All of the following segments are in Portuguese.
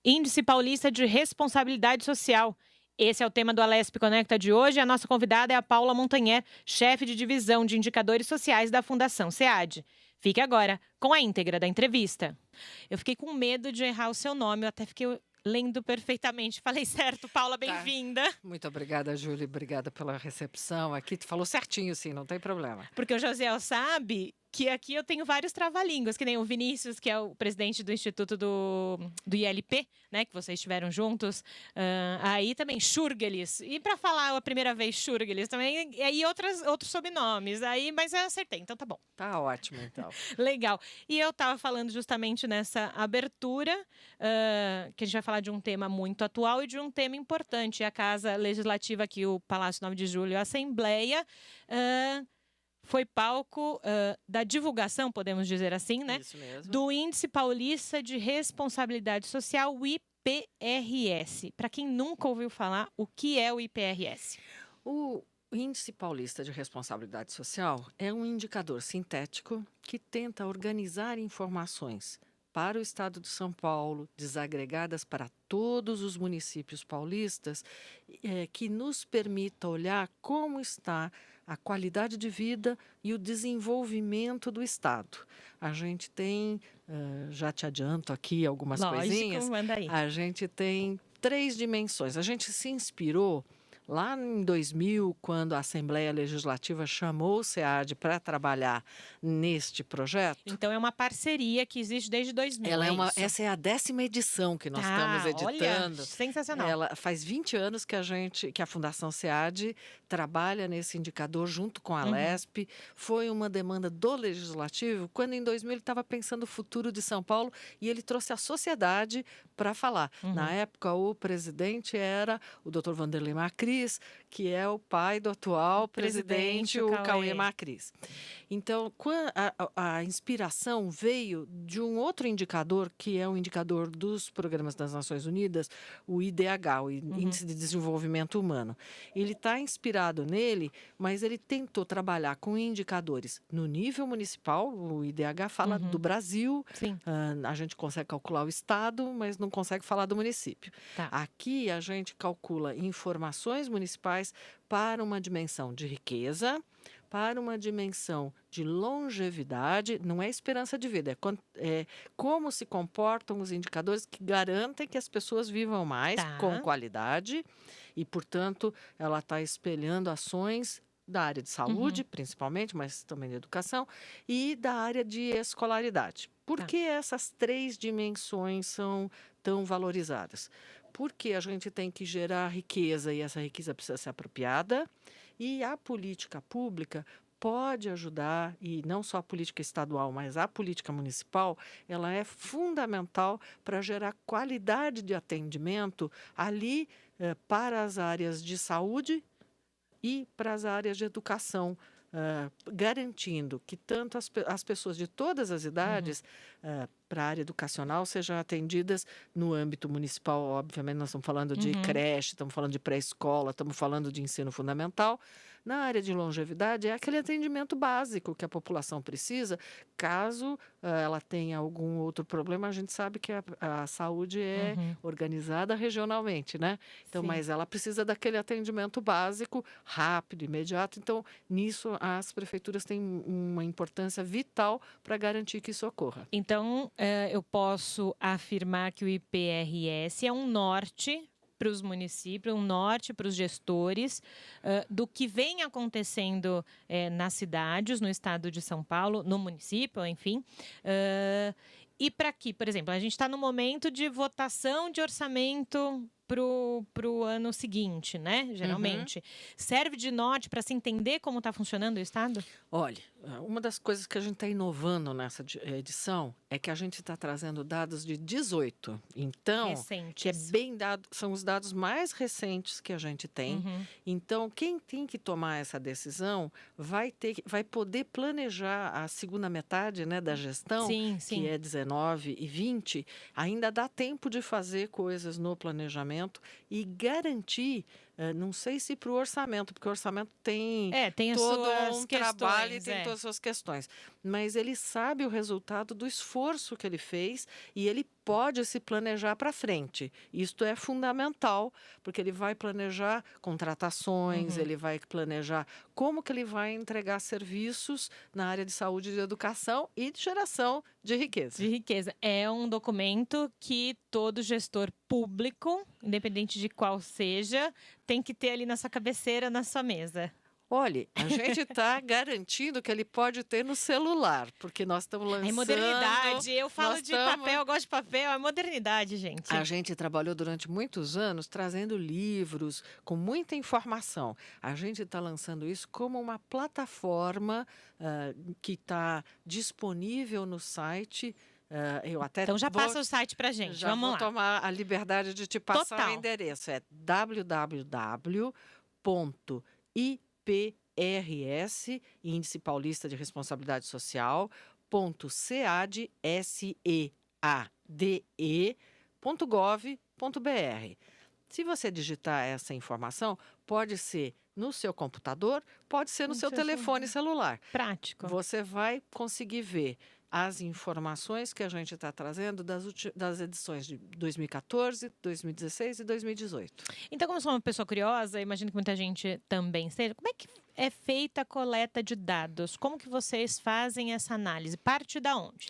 Índice Paulista de Responsabilidade Social. Esse é o tema do Alesp Conecta de hoje. A nossa convidada é a Paula Montanher, chefe de divisão de indicadores sociais da Fundação SEAD. Fique agora com a íntegra da entrevista. Eu fiquei com medo de errar o seu nome, eu até fiquei lendo perfeitamente. Falei certo, Paula, Tá. bem-vinda. Muito obrigada, Júlia. Obrigada pela recepção aqui. Tu falou certinho, sim, não tem problema. Porque o Josiel sabe que aqui eu tenho vários trava-línguas, que nem o Vinícius, que é o presidente do Instituto do ILP, né, que vocês estiveram juntos. Aí também, Schurgelis. E para falar a primeira vez Schurgelis também, e aí outros sobrenomes. Aí, mas eu acertei, então tá bom. Tá ótimo, então. Legal. E eu estava falando justamente nessa abertura, que a gente vai falar de um tema muito atual e de um tema importante. A Casa Legislativa aqui, o Palácio 9 de Julho, a Assembleia, foi palco da divulgação, podemos dizer assim, né? Isso mesmo. Do Índice Paulista de Responsabilidade Social, o IPRS. Para quem nunca ouviu falar, o que é o IPRS? O Índice Paulista de Responsabilidade Social é um indicador sintético que tenta organizar informações para o Estado de São Paulo, desagregadas para todos os municípios paulistas, que nos permita olhar como está a qualidade de vida e o desenvolvimento do Estado. A gente tem, já te adianto aqui algumas coisinhas, Manda aí. a gente tem 3 dimensões. A gente se inspirou lá em 2000, quando a Assembleia Legislativa chamou o SEAD para trabalhar neste projeto. Então é uma parceria que existe desde 2000, Essa é a 10ª edição que nós estamos editando. Olha, sensacional. Ela faz 20 anos que a Fundação SEAD trabalha nesse indicador junto com a Alesp. Foi uma demanda do Legislativo, quando em 2000 ele estava pensando o futuro de São Paulo e ele trouxe a sociedade para falar. Na época, o presidente era o Dr. Vanderlei Macris, que é o pai do atual presidente, o Cauê Macris. Então, a inspiração veio de um outro indicador, que é um indicador dos programas das Nações Unidas, o IDH, o Índice de Desenvolvimento Humano. Ele está inspirado nele, mas ele tentou trabalhar com indicadores no nível municipal. O IDH fala do Brasil, a gente consegue calcular o estado, mas não consegue falar do município. Tá. Aqui a gente calcula informações municipais para uma dimensão de riqueza, para uma dimensão de longevidade, não é esperança de vida, é como se comportam os indicadores que garantem que as pessoas vivam mais com qualidade e, portanto, ela está espelhando ações da área de saúde, principalmente, mas também da educação, e da área de escolaridade. Por que essas 3 dimensões são tão valorizadas? Porque a gente tem que gerar riqueza e essa riqueza precisa ser apropriada, e a política pública pode ajudar, e não só a política estadual, mas a política municipal, ela é fundamental para gerar qualidade de atendimento ali para as áreas de saúde e para as áreas de educação, garantindo que tanto as pessoas de todas as idades para a área educacional sejam atendidas no âmbito municipal. Obviamente, nós estamos falando de creche, estamos falando de pré-escola, estamos falando de ensino fundamental. Na área de longevidade, é aquele atendimento básico que a população precisa, caso ela tenha algum outro problema. A gente sabe que a saúde é organizada regionalmente, né? Então, mas ela precisa daquele atendimento básico, rápido, imediato. Então, nisso, as prefeituras têm uma importância vital para garantir que isso ocorra. Então, eu posso afirmar que o IPRS é um norte para os municípios, um norte para os gestores do que vem acontecendo nas cidades, no estado de São Paulo, no município, enfim. E para aqui, por exemplo, a gente está no momento de votação de orçamento para o ano seguinte, né? Geralmente. Serve de norte para se entender como está funcionando o Estado? Olha, uma das coisas que a gente está inovando nessa edição é que a gente está trazendo dados de 18. Então, recentes. Que é bem dado, são os dados mais recentes que a gente tem. Então, quem tem que tomar essa decisão vai poder planejar a segunda metade, né, da gestão, que é 19 e 20. Ainda dá tempo de fazer coisas no planejamento e garantir, não sei se para o orçamento, porque o orçamento tem todo um trabalho e tem todas as suas questões, mas ele sabe o resultado do esforço que ele fez e ele pode se planejar para frente. Isto é fundamental, porque ele vai planejar contratações, ele vai planejar como que ele vai entregar serviços na área de saúde e de educação e de geração de riqueza. De riqueza. É um documento que todo gestor público, independente de qual seja, tem que ter ali na sua cabeceira, na sua mesa. Olha, a gente está garantindo que ele pode ter no celular, porque nós estamos lançando... É modernidade. Eu falo nós de tamo- papel, eu gosto de papel. É modernidade, gente. A gente trabalhou durante muitos anos trazendo livros com muita informação. A gente está lançando isso como uma plataforma que está disponível no site. Eu até Então já vou- passa o site pra gente. já Vamos vou lá. tomar a liberdade de te passar Total. o endereço. É www.iprs, Índice Paulista de Responsabilidade Social, .cade.gov.br. Se você digitar essa informação, pode ser no seu computador, pode ser no No seu seu telefone celular. Prático. Você vai conseguir ver as informações que a gente está trazendo das edições de 2014, 2016 e 2018. Então, como eu sou uma pessoa curiosa, imagino que muita gente também seja, como é que é feita a coleta de dados? Como que vocês fazem essa análise? Parte da onde?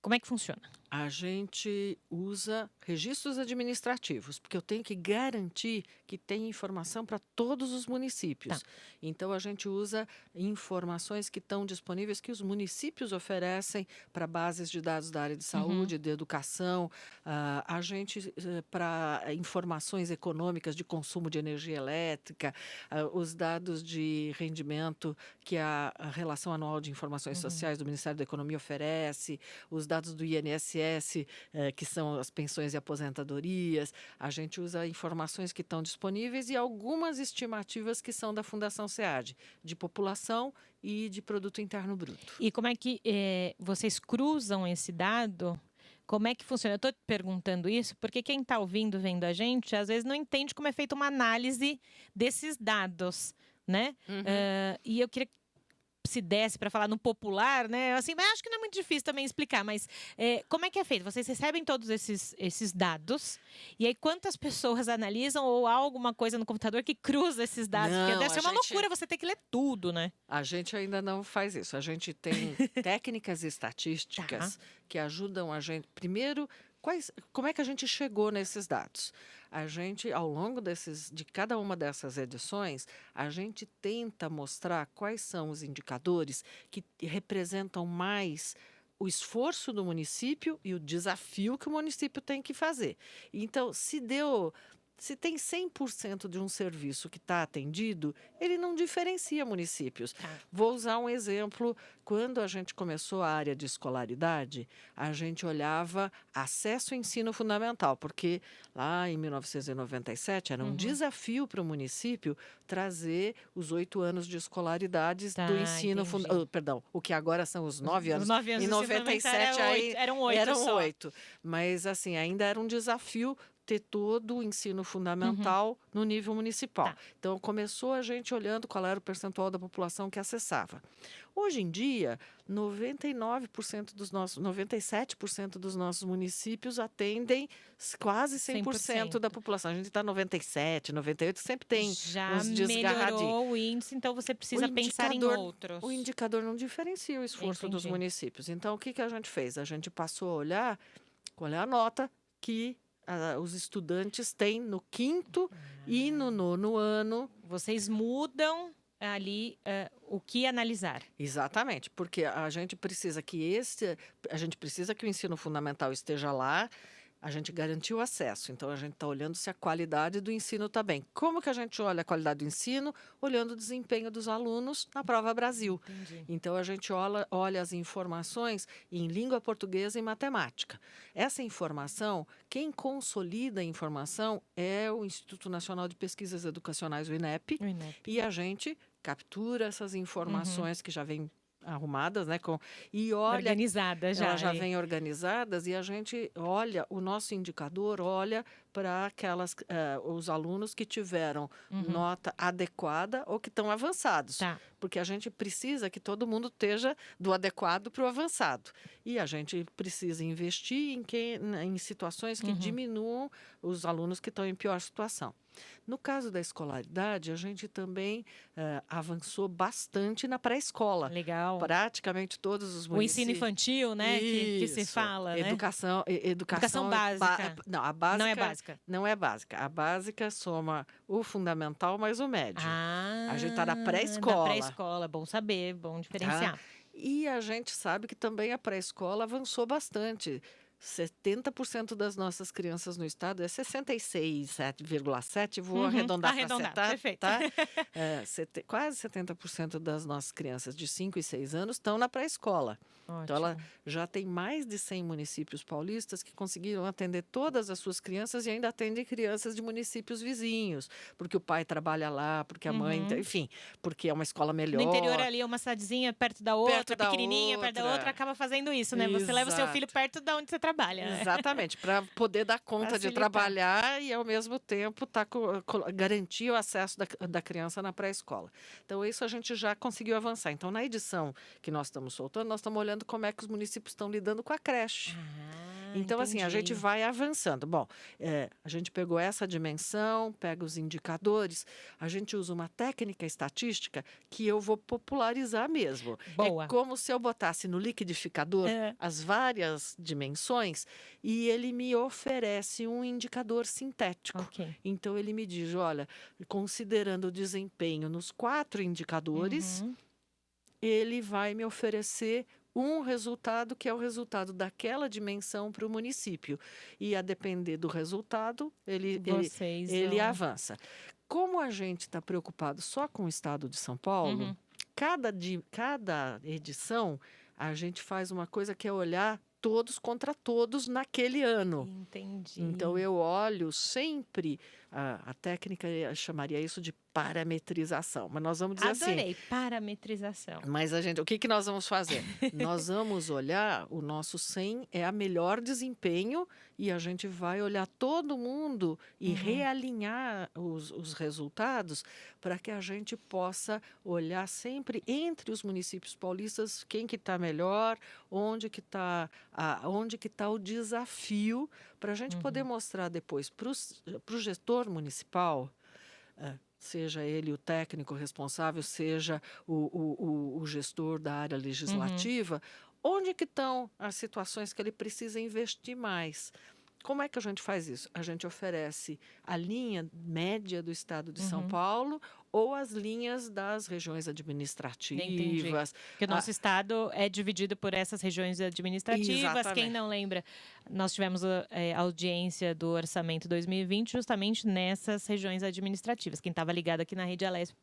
Como é que funciona? A gente usa registros administrativos, porque eu tenho que garantir que tem informação para todos os municípios. Então, a gente usa informações que estão disponíveis, que os municípios oferecem para bases de dados da área de saúde, de educação. A gente, para informações econômicas de consumo de energia elétrica, os dados de rendimento que a Relação Anual de Informações Sociais do Ministério da Economia oferece, os dados do INSS, que são as pensões e aposentadorias. A gente usa informações que estão disponíveis e algumas estimativas que são da Fundação SEAD, de população e de produto interno bruto. E como é que vocês cruzam esse dado? Como é que funciona? Eu estou te perguntando isso porque quem está ouvindo, vendo a gente, às vezes não entende como é feita uma análise desses dados, né? E eu queria que se desse para falar no popular, né? Assim, mas acho que não é muito difícil também explicar, mas como é que é feito? Vocês recebem todos esses dados e aí quantas pessoas analisam ou há alguma coisa no computador que cruza esses dados? Porque Não, deve ser a uma gente- loucura você ter que ler tudo, né? A gente ainda não faz isso. A gente tem técnicas estatísticas que ajudam a gente. Primeiro, como é que a gente chegou nesses dados? A gente, ao longo de cada uma dessas edições, a gente tenta mostrar quais são os indicadores que representam mais o esforço do município e o desafio que o município tem que fazer. Então, se tem 100% de um serviço que está atendido, ele não diferencia municípios. Vou usar um exemplo. Quando a gente começou a área de escolaridade, a gente olhava acesso ao ensino fundamental, porque lá em 1997 era um desafio para o município trazer os 8 anos de escolaridade do ensino fundamental. Perdão, o que agora são os 9 anos. Os 9 anos Em de ensino fundamental 97 aí eram 8 eram só. 8. Mas assim, ainda era um desafio ter todo o ensino fundamental no nível municipal. Então, começou a gente olhando qual era o percentual da população que acessava. Hoje em dia, 97% dos nossos municípios atendem quase 100% da população. A gente está 97, 98, sempre tem Já uns desgarradinhos. melhorou o índice, então você precisa pensar em outros. O indicador não diferencia o esforço dos municípios. Então, o que a gente fez? A gente passou a olhar qual é a nota que os estudantes têm no 5º e no 9º ano. Vocês mudam ali o que analisar. Exatamente, porque a gente precisa que o ensino fundamental esteja lá. A gente garantiu o acesso, então a gente está olhando se a qualidade do ensino está bem. Como que a gente olha a qualidade do ensino? Olhando o desempenho dos alunos na Prova Brasil. Entendi. Então a gente olha as informações em língua portuguesa e matemática. Essa informação, quem consolida a informação é o Instituto Nacional de Pesquisas Educacionais, o INEP, e a gente captura essas informações que já vêm arrumadas, né? E olha, organizadas já. Elas já vêm organizadas e a gente olha, o nosso indicador olha para os alunos que tiveram nota adequada ou que estão avançados. Tá. Porque a gente precisa que todo mundo esteja do adequado para o avançado. E a gente precisa investir em situações que diminuam os alunos que estão em pior situação. No caso da escolaridade, a gente também avançou bastante na pré-escola. Legal. Praticamente todos os O municípios. ensino infantil, né? Que se Isso. fala, né? Educação básica. Não, a básica. Não é básica. Não é básica. A básica soma o fundamental mais o médio. Ah, A gente está na pré-escola. Na pré-escola, bom saber, bom diferenciar. E a gente sabe que também a pré-escola avançou bastante. 70% das nossas crianças no estado, 66,7%, vou arredondar para acertar, perfeito. tá? Quase 70% das nossas crianças de 5 e 6 anos estão na pré-escola. Então, ela já tem mais de 100 municípios paulistas que conseguiram atender todas as suas crianças e ainda atendem crianças de municípios vizinhos, porque o pai trabalha lá, porque a mãe, enfim, porque é uma escola melhor. No interior ali, uma cidadezinha perto da outra, pequenininha, perto da outra, acaba fazendo isso, né? Você leva o seu filho perto de onde você trabalha. Né? Exatamente, para poder dar conta de trabalhar e, ao mesmo tempo, garantir o acesso da criança na pré-escola. Então, isso a gente já conseguiu avançar. Então, na edição que nós estamos soltando, nós estamos olhando como é que os municípios estão lidando com a creche. Então, assim, a gente vai avançando. Bom, a gente pegou essa dimensão, pega os indicadores, a gente usa uma técnica estatística que eu vou popularizar mesmo. Boa. É como se eu botasse no liquidificador as várias dimensões e ele me oferece um indicador sintético. Okay. Então, ele me diz, olha, considerando o desempenho nos 4 indicadores, ele vai me oferecer um resultado que é o resultado daquela dimensão para o município. E a depender do resultado, ele avança. Como a gente está preocupado só com o estado de São Paulo, cada edição a gente faz uma coisa que é olhar todos contra todos naquele ano. Entendi. Então, eu olho sempre, a técnica chamaria isso de parametrização, mas nós vamos dizer assim... Adorei, parametrização. Mas o que nós vamos fazer? Nós vamos olhar, o nosso 100 é a melhor desempenho e a gente vai olhar todo mundo e realinhar os resultados para que a gente possa olhar sempre entre os municípios paulistas quem que está melhor, onde que está o desafio, para a gente poder mostrar depois para o gestor municipal, seja ele o técnico responsável, seja o gestor da área legislativa, onde que estão as situações que ele precisa investir mais. Como é que a gente faz isso? A gente oferece a linha média do estado de São Paulo ou as linhas das regiões administrativas. Entendi. Porque o nosso estado é dividido por essas regiões administrativas. Exatamente. Quem não lembra, nós tivemos a audiência do Orçamento 2020 justamente nessas regiões administrativas. Quem estava ligado aqui na Rede Alesp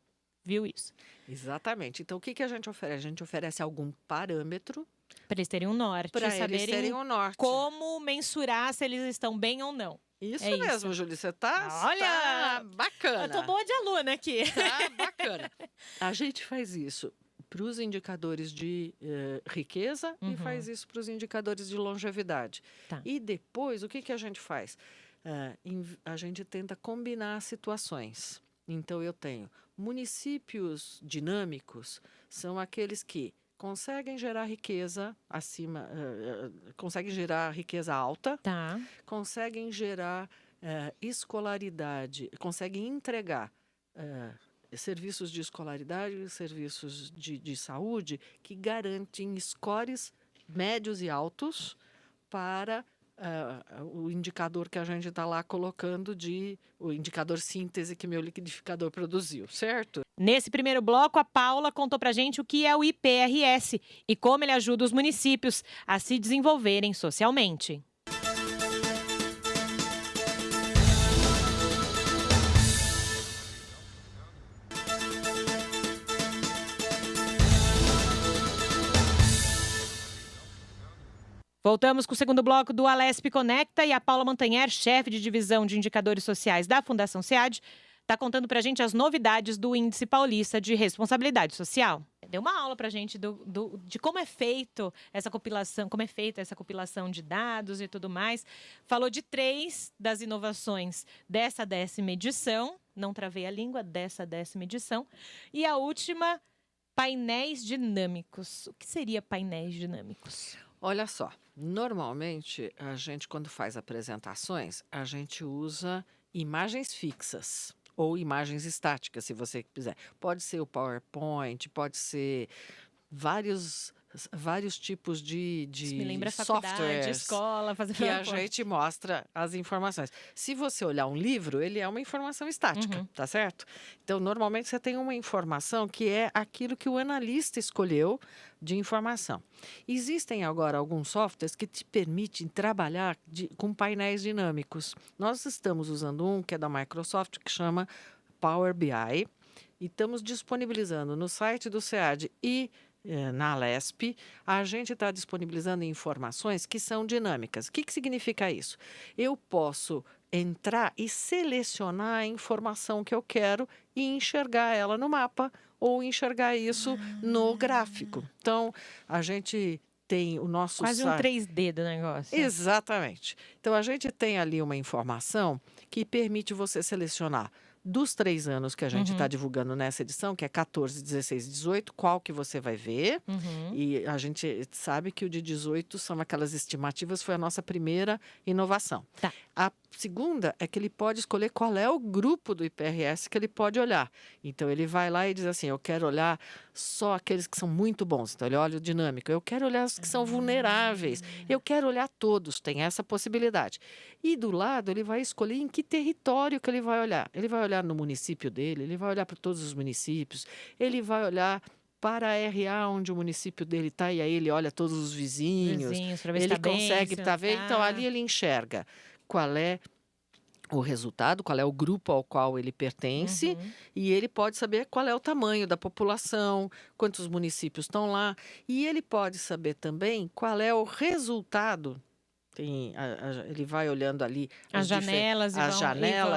viu isso. Exatamente. Então, o que a gente oferece? A gente oferece algum parâmetro para eles terem um norte, saberem como mensurar se eles estão bem ou não. Isso mesmo, Júlia, você tá bacana. Eu tô boa de aluna aqui. Tá bacana. A gente faz isso para os indicadores de riqueza e faz isso para os indicadores de longevidade. Tá. E depois, o que a gente faz? A gente tenta combinar situações. Então, eu tenho municípios dinâmicos, são aqueles que conseguem gerar riqueza conseguem gerar riqueza alta, conseguem gerar escolaridade, conseguem entregar serviços de escolaridade, serviços de saúde que garantem scores médios e altos para o indicador que a gente está lá colocando o indicador síntese que meu liquidificador produziu, certo? Nesse primeiro bloco, a Paula contou pra gente o que é o IPRS e como ele ajuda os municípios a se desenvolverem socialmente. Voltamos com o segundo bloco do Alesp Conecta e a Paula Montanher, chefe de divisão de indicadores sociais da Fundação SEAD, está contando para a gente as novidades do Índice Paulista de Responsabilidade Social. deu uma aula para a gente de como é feito essa compilação, como é feita essa compilação de dados e tudo mais. Falou de 3 das inovações dessa 10ª edição. Não travei a língua, dessa 10ª edição. E a última, painéis dinâmicos. O que seria painéis dinâmicos? Olha só, normalmente a gente quando faz apresentações, a gente usa imagens fixas ou imagens estáticas, se você quiser. Pode ser o PowerPoint, pode ser vários tipos Isso me lembra de faculdade, softwares escola, fazer que a PowerPoint. gente mostra as informações. Se você olhar um livro, ele é uma informação estática, tá certo? Então, normalmente você tem uma informação que é aquilo que o analista escolheu de informação. Existem agora alguns softwares que te permitem trabalhar com painéis dinâmicos. Nós estamos usando um que é da Microsoft, que chama Power BI, e estamos disponibilizando no site do SEAD e na Alesp, a gente está disponibilizando informações que são dinâmicas. O que significa isso? Eu posso entrar e selecionar a informação que eu quero e enxergar ela no mapa ou enxergar isso no gráfico. Então, a gente tem o nosso Quase um 3D do negócio. Exatamente. Então, a gente tem ali uma informação que permite você selecionar dos 3 anos que a gente está divulgando nessa edição, que é 14, 16 e 18, qual que você vai ver. E a gente sabe que o de 18 são aquelas estimativas, foi a nossa primeira inovação. Tá. A segunda é que ele pode escolher qual é o grupo do IPRS que ele pode olhar. Então, ele vai lá e diz assim, eu quero olhar só aqueles que são muito bons. Então, ele olha o dinâmico. Eu quero olhar os que são vulneráveis. Eu quero olhar todos. Tem essa possibilidade. E do lado, ele vai escolher em que território que ele vai olhar. Ele vai olhar no município dele, ele vai olhar para todos os municípios, ele vai olhar para a RA onde o município dele está, e aí ele olha todos os vizinhos, para ver se ele tá bem, consegue se não tá ver, então tá. ali ele enxerga qual é o resultado, qual é o grupo ao qual ele pertence, e ele pode saber qual é o tamanho da população, quantos municípios estão lá, e ele pode saber também qual é o resultado. Ele vai olhando ali As janelas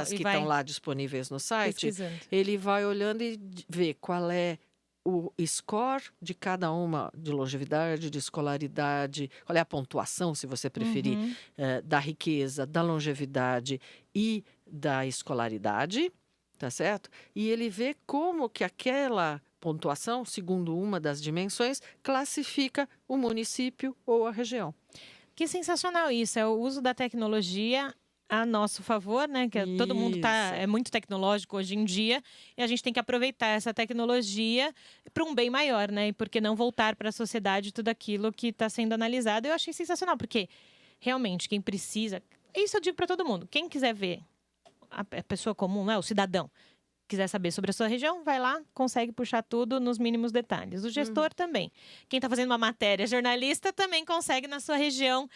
que estão lá disponíveis no site. Pesquisando. Ele vai olhando e vê qual é o score de cada uma, de longevidade, de escolaridade, qual é a pontuação, se você preferir, da riqueza, da longevidade e da escolaridade, tá certo? E ele vê como que aquela pontuação, segundo uma das dimensões, classifica o município ou a região. Que sensacional isso, é o uso da tecnologia a nosso favor, né? Que todo mundo é muito tecnológico hoje em dia e a gente tem que aproveitar essa tecnologia para um bem maior, né? E por que não voltar para a sociedade tudo aquilo que está sendo analisado? Eu achei sensacional, porque realmente quem precisa, isso eu digo para todo mundo, quem quiser ver a pessoa comum, né? O cidadão, quiser saber sobre a sua região, vai lá, consegue puxar tudo nos mínimos detalhes. O gestor também. Quem está fazendo uma matéria, jornalista, também consegue na sua região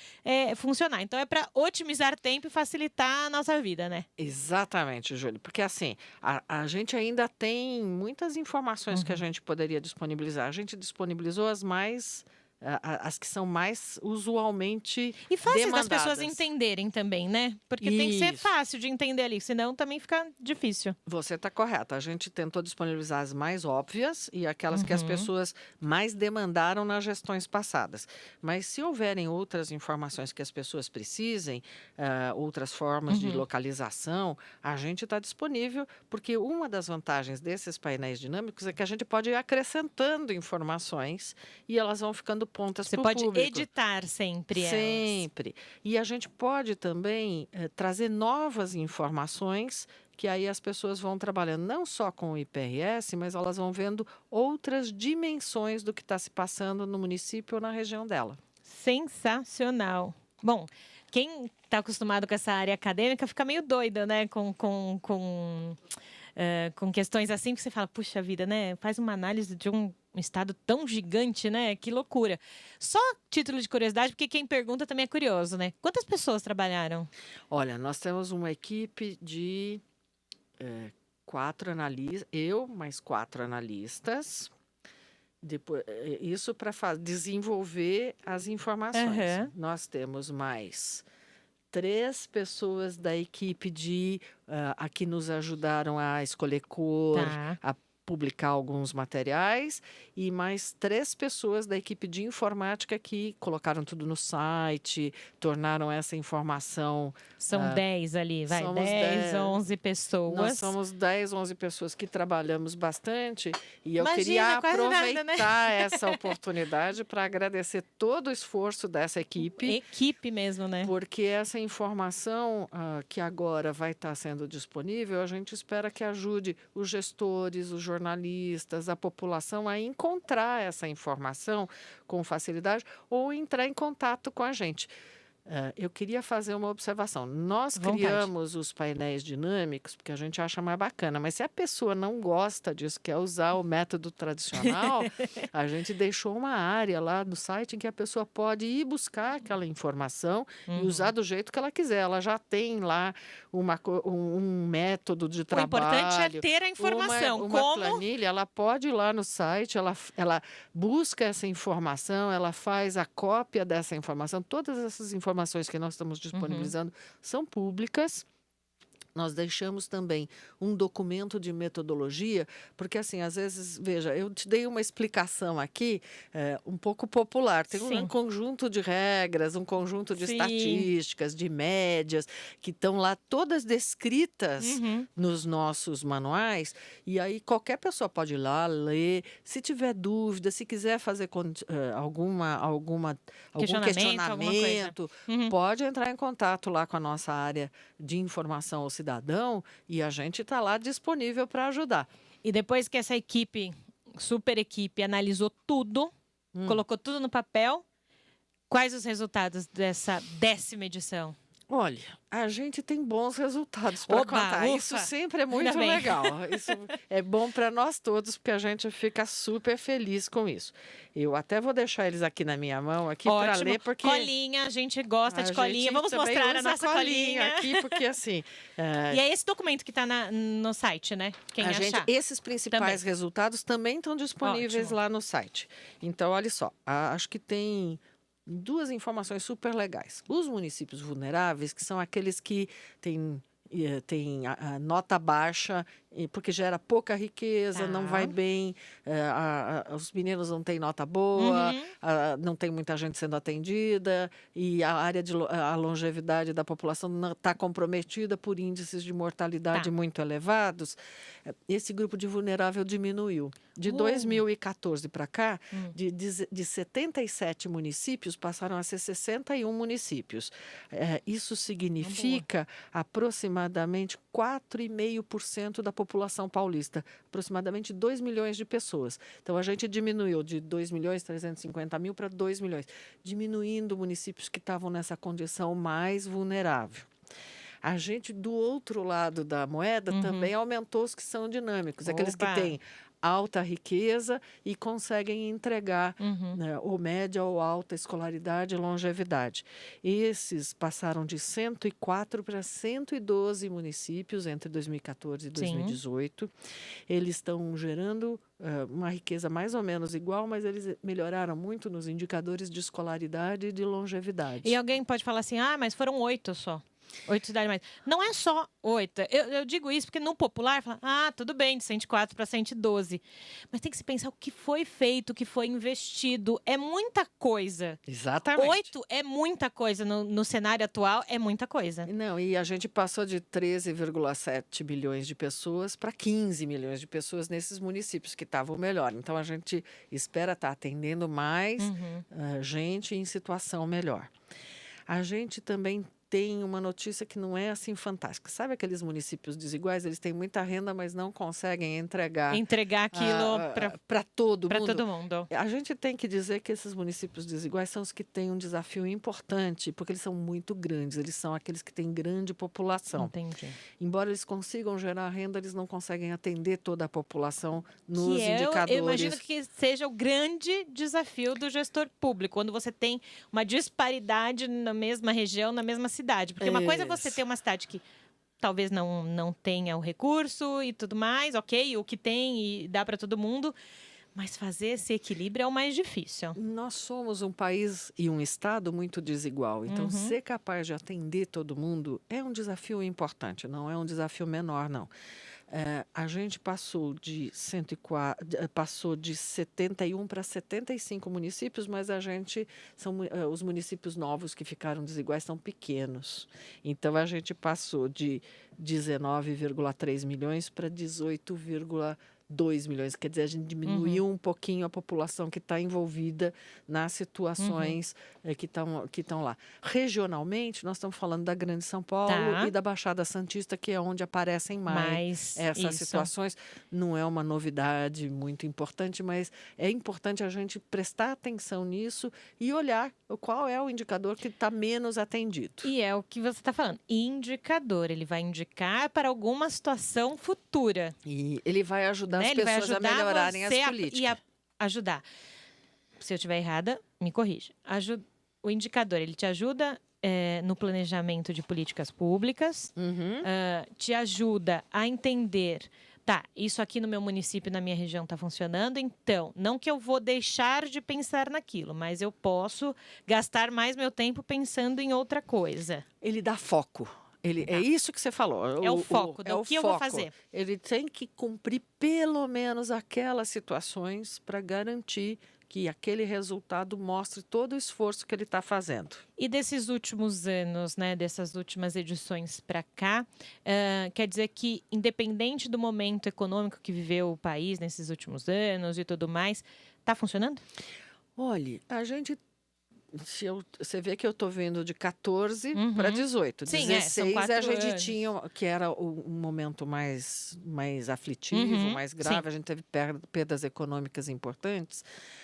funcionar. Então, é para otimizar tempo e facilitar a nossa vida, né? Exatamente, Júlio. Porque assim, a gente ainda tem muitas informações que a gente poderia disponibilizar. A gente disponibilizou as que são mais usualmente e fáceis demandadas. das pessoas entenderem também, né? Porque tem que ser fácil de entender ali, senão também fica difícil. Você está correta. A gente tentou disponibilizar as mais óbvias e aquelas que as pessoas mais demandaram nas gestões passadas. Mas se houverem outras informações que as pessoas precisem, outras formas de localização, a gente está disponível, porque uma das vantagens desses painéis dinâmicos é que a gente pode ir acrescentando informações e elas vão ficando pontas para o público. Você pode editar sempre elas. Sempre. E a gente pode também trazer novas informações que aí as pessoas vão trabalhando não só com o IPRS, mas elas vão vendo outras dimensões do que está se passando no município ou na região dela. Sensacional. Bom, quem está acostumado com essa área acadêmica fica meio doida, né? Com questões assim que você fala, puxa vida, né? Faz uma análise de um estado tão gigante, né? Que loucura. Só título de curiosidade, porque quem pergunta também é curioso, né? Quantas pessoas trabalharam? Olha, nós temos uma equipe de 4 analistas, eu mais 4 analistas. Depois, isso para desenvolver as informações. Nós temos mais 3 pessoas da equipe que nos ajudaram a escolher cor, a publicar alguns materiais e mais 3 pessoas da equipe de informática que colocaram tudo no site, tornaram essa informação. São 10 ali, vai, Somos 10, 10. 11 Nós pessoas. somos 10, 11 pessoas que trabalhamos bastante e eu Imagina, queria quase nada, né? aproveitar essa oportunidade para agradecer todo o esforço dessa equipe, Equipe mesmo, né? porque essa informação que agora vai estar sendo disponível, a gente espera que ajude os gestores, os jornalistas, a população a encontrar essa informação com facilidade ou entrar em contato com a gente. Eu queria fazer uma observação. Nós Vontade. criamos os painéis dinâmicos porque a gente acha mais bacana, mas se a pessoa não gosta disso, quer usar o método tradicional, a gente deixou uma área lá no site em que a pessoa pode ir buscar aquela informação e usar do jeito que ela quiser. Ela já tem lá um método de O trabalho. importante é ter a informação. Uma Como? planilha, ela pode ir lá no site, ela busca essa informação, ela faz a cópia dessa informação. Todas essas informações que nós estamos disponibilizando são públicas. Nós deixamos também um documento de metodologia, porque assim, às vezes, veja, eu te dei uma explicação aqui um pouco popular. Tem Sim. um conjunto de regras, um conjunto de Sim. estatísticas, de médias, que estão lá todas descritas nos nossos manuais. E aí qualquer pessoa pode ir lá, ler. Se tiver dúvida, se quiser fazer algum Questionamento, alguma coisa. questionamento, pode entrar em contato lá com a nossa área de informação ao cidadão e a gente está lá disponível para ajudar. E depois que essa equipe, super equipe, analisou tudo, colocou tudo no papel, quais os resultados dessa 10ª edição? Olha, a gente tem bons resultados para Oba, contar. ufa. Isso sempre é muito Ainda bem. legal. Isso é bom para nós todos, porque a gente fica super feliz com isso. Eu até vou deixar eles aqui na minha mão aqui para Ótimo. ler, porque Colinha, a gente gosta de colinha. gente Vamos também mostrar a usa nossa colinha. aqui, porque assim, E é esse documento que está no site, né? Quem achar. esses principais resultados também estão disponíveis Ótimo. lá no site. Então, olha só, acho que tem 2 informações super legais. Os municípios vulneráveis, que são aqueles que têm a nota baixa, porque gera pouca riqueza, não vai bem, os meninos não têm nota boa, não tem muita gente sendo atendida, e a área a longevidade da população está comprometida por índices de mortalidade muito elevados. Esse grupo de vulnerável diminuiu. De 2014 para cá, de 77 municípios, passaram a ser 61 municípios. Isso significa aproximadamente 4,5% da população paulista, aproximadamente 2 milhões de pessoas. Então, a gente diminuiu de 2.350.000 para 2 milhões, diminuindo municípios que estavam nessa condição mais vulnerável. A gente, do outro lado da moeda, também aumentou os que são dinâmicos, aqueles que têm alta riqueza e conseguem entregar ou média ou alta escolaridade e longevidade. Esses passaram de 104 para 112 municípios entre 2014 e 2018. Eles estão gerando uma riqueza mais ou menos igual, mas eles melhoraram muito nos indicadores de escolaridade e de longevidade. E alguém pode falar assim, mas foram 8 só. 8 cidades mais. Não é só 8. Eu digo isso porque no popular, fala, tudo bem, de 104 para 112. Mas tem que se pensar o que foi feito, o que foi investido. É muita coisa. Exatamente. 8 é muita coisa. No cenário atual, é muita coisa. Não, e a gente passou de 13,7 bilhões de pessoas para 15 milhões de pessoas nesses municípios que estavam melhor. Então, a gente espera estar atendendo mais gente em situação melhor. A gente também tem uma notícia que não é assim fantástica. Sabe aqueles municípios desiguais? Eles têm muita renda, mas não conseguem entregar aquilo para todo mundo. Para todo mundo. A gente tem que dizer que esses municípios desiguais são os que têm um desafio importante, porque eles são muito grandes. Eles são aqueles que têm grande população. Entendi. Embora eles consigam gerar renda, eles não conseguem atender toda a população nos indicadores. Eu imagino que seja o grande desafio do gestor público, quando você tem uma disparidade na mesma região, na mesma cidade. Porque uma coisa é você ter uma cidade que talvez não tenha o recurso e tudo mais, ok, o que tem e dá para todo mundo, mas fazer esse equilíbrio é o mais difícil. Nós somos um país e um estado muito desigual, então ser capaz de atender todo mundo é um desafio importante, não é um desafio menor, não. A gente passou de 71 para 75 municípios, mas os municípios novos que ficaram desiguais são pequenos. Então, a gente passou de 19,3 milhões para 18,2 milhões. Quer dizer, a gente diminuiu um pouquinho a população que está envolvida nas situações que estão lá. Regionalmente, nós estamos falando da Grande São Paulo e da Baixada Santista, que é onde aparecem mais essas situações. Não é uma novidade muito importante, mas é importante a gente prestar atenção nisso e olhar qual é o indicador que está menos atendido. E é o que você está falando, indicador. Ele vai indicar para alguma situação futura. E ele vai ajudar as pessoas a melhorarem as políticas. E ajudar. Se eu estiver errada, me corrija. O indicador, ele te ajuda no planejamento de políticas públicas, te ajuda a entender, isso aqui no meu município, na minha região está funcionando, então, não que eu vou deixar de pensar naquilo, mas eu posso gastar mais meu tempo pensando em outra coisa. Ele dá foco. É isso que você falou. É o foco do que eu vou fazer. Ele tem que cumprir pelo menos aquelas situações para garantir que aquele resultado mostre todo o esforço que ele está fazendo. E desses últimos anos, dessas últimas edições para cá, quer dizer que, independente do momento econômico que viveu o país nesses últimos anos e tudo mais, está funcionando? Olha, a gente... Você vê que eu estou vendo de 14 para 18. Sim, 16 são 4 a gente anos. tinha, que era um momento mais aflitivo, mais grave. A gente teve perdas econômicas importantes.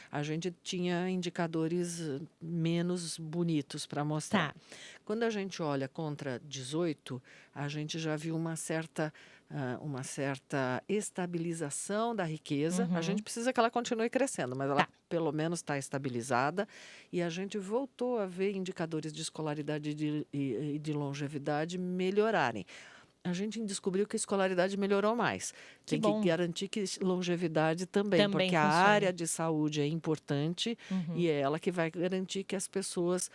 A gente tinha indicadores menos bonitos para mostrar. Quando a gente olha contra 18, a gente já viu uma certa estabilização da riqueza. A gente precisa que ela continue crescendo, mas ela pelo menos está estabilizada. E a gente voltou a ver indicadores de escolaridade e de longevidade melhorarem. A gente descobriu que a escolaridade melhorou mais. Tem que garantir que longevidade também porque funciona. A área de saúde é importante e é ela que vai garantir que as pessoas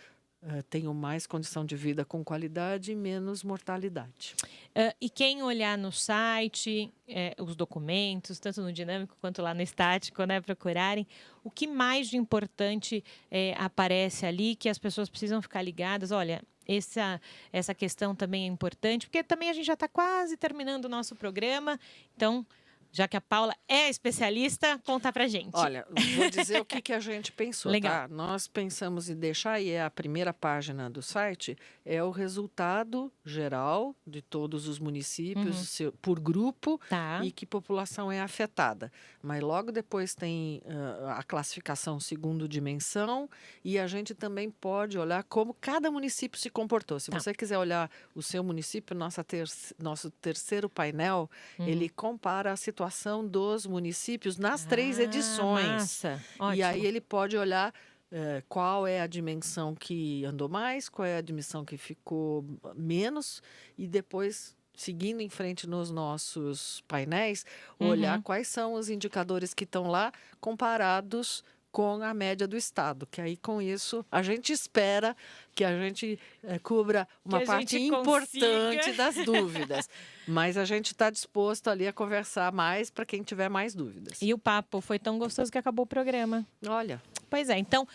tenham mais condição de vida com qualidade e menos mortalidade. E quem olhar no site, os documentos, tanto no dinâmico quanto lá no estático, procurarem, o que mais de importante aparece ali que as pessoas precisam ficar ligadas? Olha, essa questão também é importante, porque também a gente já está quase terminando o nosso programa, então... Já que a Paula é especialista, conta pra gente. Olha, vou dizer o que a gente pensou, Legal. Nós pensamos em deixar, e a primeira página do site, é o resultado geral de todos os municípios, por grupo, e que população é afetada. Mas logo depois tem a classificação segundo dimensão, e a gente também pode olhar como cada município se comportou. Se você quiser olhar o seu município, nosso terceiro painel, ele compara a situação dos municípios nas 3 edições. Massa. Ótimo. E aí ele pode olhar qual é a dimensão que andou mais, qual é a dimensão que ficou menos, e depois, seguindo em frente nos nossos painéis, olhar quais são os indicadores que estão lá comparados com a média do estado, que aí com isso a gente espera que a gente cubra uma parte importante das dúvidas, mas a gente está disposto ali a conversar mais para quem tiver mais dúvidas. E o papo foi tão gostoso que acabou o programa. Olha. Pois é, então,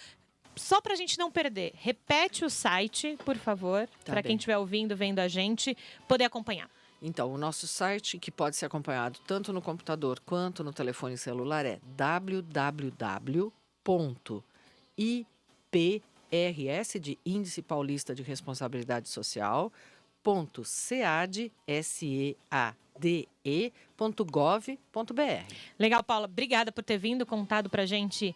só para a gente não perder, repete o site, por favor, para quem estiver ouvindo, vendo a gente, poder acompanhar. Então, o nosso site, que pode ser acompanhado tanto no computador quanto no telefone celular, é www.iprs, de Índice Paulista de Responsabilidade Social, .seade.gov.br. Legal, Paula. Obrigada por ter vindo, contado pra gente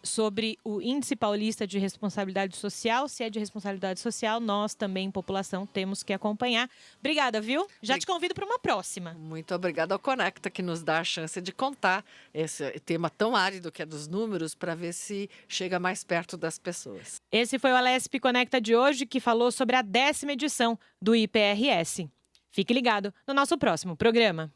sobre o Índice Paulista de Responsabilidade Social. Se é de responsabilidade social, nós também, população, temos que acompanhar. Obrigada, viu? Já te convido para uma próxima. Muito obrigada ao Conecta, que nos dá a chance de contar esse tema tão árido que é dos números, para ver se chega mais perto das pessoas. Esse foi o Alesp Conecta de hoje, que falou sobre a 10ª edição do IPRS. Fique ligado no nosso próximo programa.